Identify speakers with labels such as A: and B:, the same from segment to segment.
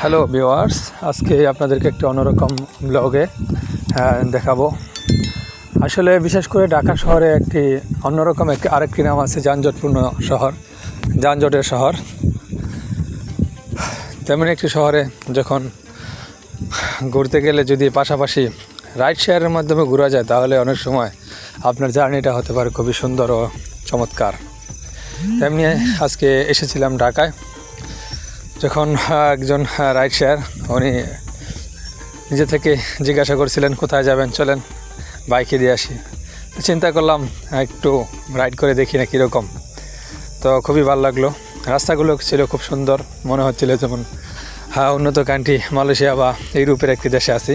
A: Hello viewers, আজকে আপনাদেরকে একটি অন্যরকম ব্লগে দেখাবো। আসলে বিশেষ করে ঢাকা শহরে একটি অন্যরকম আরেকটি নাম আছে, যানজটপূর্ণ শহর, যানজটের শহর। তেমন একটি শহরে যখন ঘুরতে গেলে যদি পাশাপাশি রাইড শেয়ারের মাধ্যমে ঘোরা যায়, তাহলে অনেক সময় আপনার জার্নিটা হতে পারে খুবই সুন্দর ও চমৎকার। তেমনি আজকে এসেছিলাম ঢাকায়, যখন একজন রাইড শেয়ার উনি নিজে থেকে জিজ্ঞাসা করছিলেন কোথায় যাবেন, চলেন বাইকে দিয়ে আসি। চিন্তা করলাম একটু রাইড করে দেখি না কীরকম। তো খুবই ভালো লাগলো। রাস্তাগুলো ছিল খুব সুন্দর, মনে হচ্ছিল যেমন উন্নত কান্ট্রি মালয়েশিয়া বা ইউরোপের একটি দেশে আছি।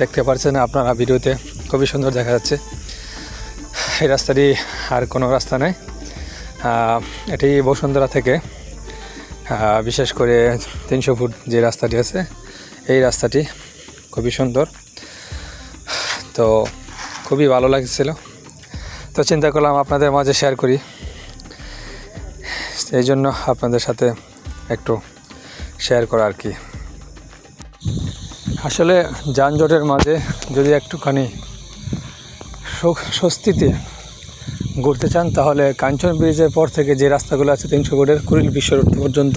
A: দেখতে পাচ্ছেন আপনারা ভিডিওতে, খুবই সুন্দর দেখা যাচ্ছে। এই রাস্তাটি আর কোনো রাস্তা নেই, এটি বসুন্ধরা থেকে বিশেষ করে 300 ফুট যে রাস্তাটি আছে, এই রাস্তাটি খুবই সুন্দর। তো খুবই ভালো লাগছিল, তো চিন্তা করলাম আপনাদের মাঝে শেয়ার করি। এই জন্য আপনাদের সাথে একটু শেয়ার করা আর কি। আসলে যানজটের মাঝে যদি একটুখানি স্বস্তিতে ঘুরতে চান, তাহলে কাঞ্চন ব্রিজের পর থেকে যে রাস্তাগুলো আছে 300 ফুটের কুড়িল বিশ্ব রোড পর্যন্ত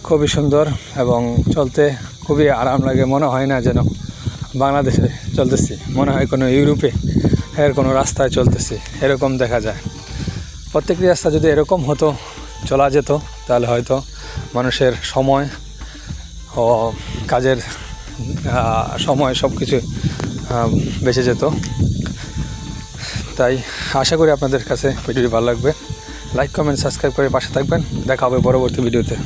A: খুবই সুন্দর এবং চলতে খুবই আরাম লাগে। মনে হয় না যেন বাংলাদেশে চলতেছি, মনে হয় কোনো ইউরোপে এর কোনো রাস্তায় চলতেছি, এরকম দেখা যায়। প্রত্যেকটি রাস্তা যদি এরকম হতো, চলা যেত, তাহলে হয়তো মানুষের সময় ও কাজের সময় সব কিছু বেঁচে যেত। তাই আশা করি আপনাদের কাছে ভিডিওটি ভালো লাগবে। লাইক, কমেন্ট, সাবস্ক্রাইব করে পাশে থাকবেন। দেখা হবে পরবর্তী ভিডিওতে।